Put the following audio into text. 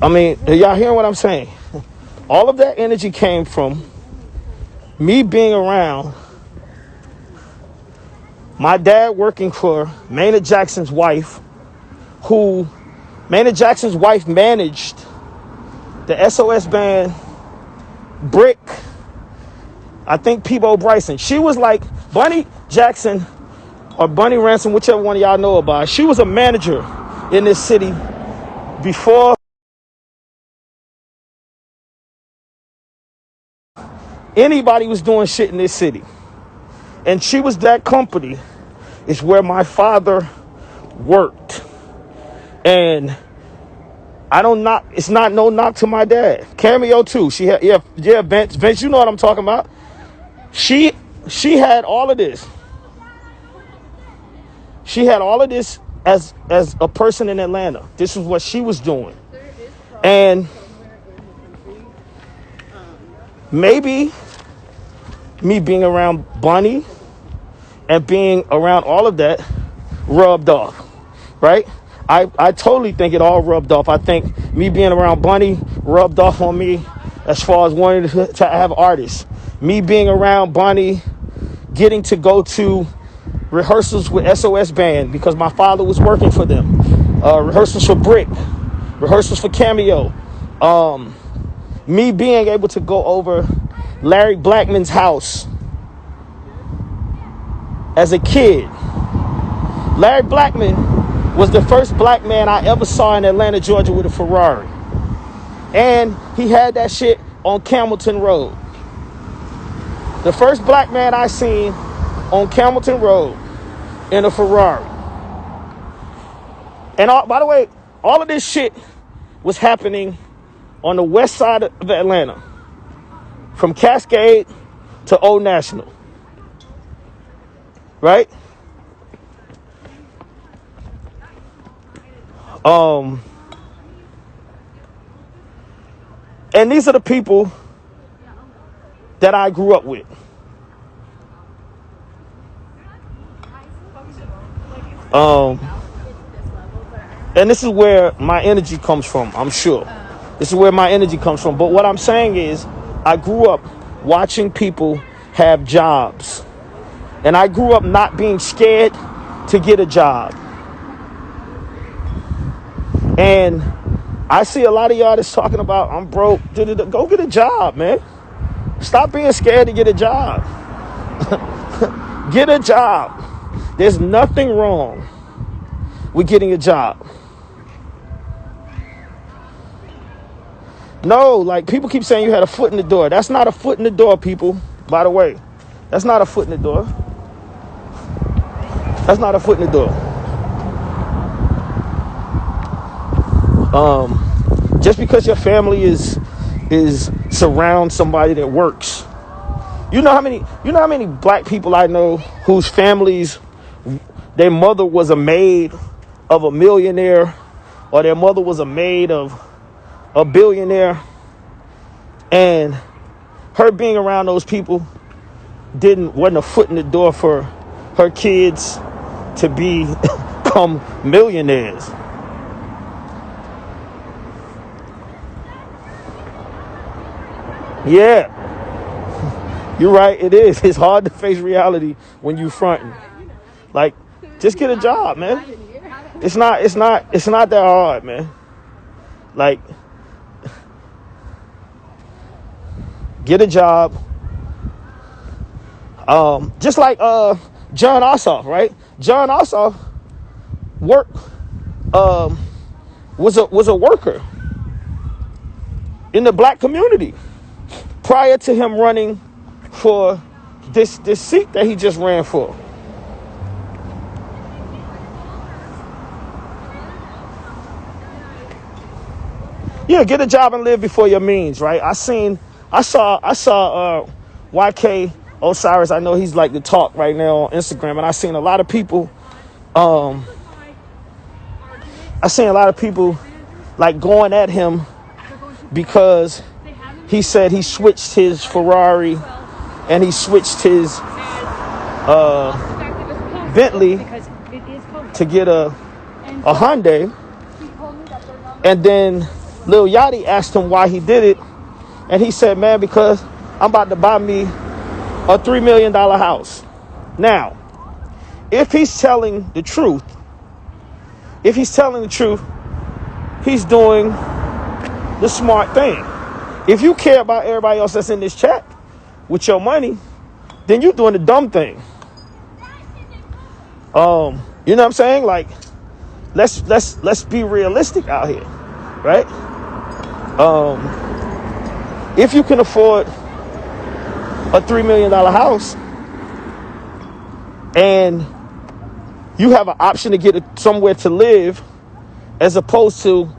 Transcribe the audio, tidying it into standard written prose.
I mean, y'all hearing what I'm saying? All of that energy came from me being around my dad working for Maynard Jackson's wife, who Maynard Jackson's wife managed the SOS band, Brick, I think Peabo Bryson. She was like Bunny Jackson or Bunny Ransom, whichever one of y'all know about. She was a manager in this city before anybody was doing shit in this city. And she was that company. It's where my father worked. And I don't knock, it's not no knock to my dad. Cameo too. She had, yeah, Vince, you know what I'm talking about. She had all of this. She had all of this as a person in Atlanta. This is what she was doing. And maybe me being around Bunny and being around all of that rubbed off, right? I totally think it all rubbed off. I think me being around Bunny rubbed off on me as far as wanting to have artists. Me being around Bunny, getting to go to rehearsals with SOS Band because my father was working for them. Rehearsals for Brick, rehearsals for Cameo. Me being able to go over Larry Blackmon's house as a kid. Larry Blackmon was the first black man I ever saw in Atlanta, Georgia with a Ferrari. And he had that shit on Camelton Road. The first black man I seen on Camelton Road in a Ferrari. And by the way, all of this shit was happening on the west side of Atlanta, from Cascade to Old National. Right? And these are the people that I grew up with. And this is where my energy comes from, I'm sure. This is where my energy comes from. But what I'm saying is, I grew up watching people have jobs. And I grew up not being scared to get a job. And I see a lot of y'all that's talking about, I'm broke. Go get a job, man. Stop being scared to get a job. Get a job. There's nothing wrong with getting a job. No, like people keep saying you had a foot in the door. That's not a foot in the door, people, by the way. That's not a foot in the door. That's not a foot in the door. Just because your family is surround somebody that works. You know how many black people I know whose families, their mother was a maid of a millionaire, or their mother was a maid of a billionaire, and her being around those people wasn't a foot in the door for her kids to become millionaires. Yeah, you're right. It is. It's hard to face reality when you fronting. Like, just get a job, man. It's not that hard, man. Like, get a job. Just like Jon Ossoff, right? Jon Ossoff was a worker in the black community prior to him running for this seat that he just ran for. Yeah, get a job and live before your means, right? I saw YK Osiris. I know he's like the talk right now on Instagram, and I seen a lot of people like going at him because he said he switched his Ferrari and he switched his Bentley to get a Hyundai, and then Lil Yachty asked him why he did it, and he said, man, because I'm about to buy me a $3 million house. Now, if he's telling the truth, he's doing the smart thing. If you care about everybody else that's in this chat with your money, then you're doing the dumb thing. You know what I'm saying? Like, let's be realistic out here, right? If you can afford a $3 million house and you have an option to get somewhere to live as opposed to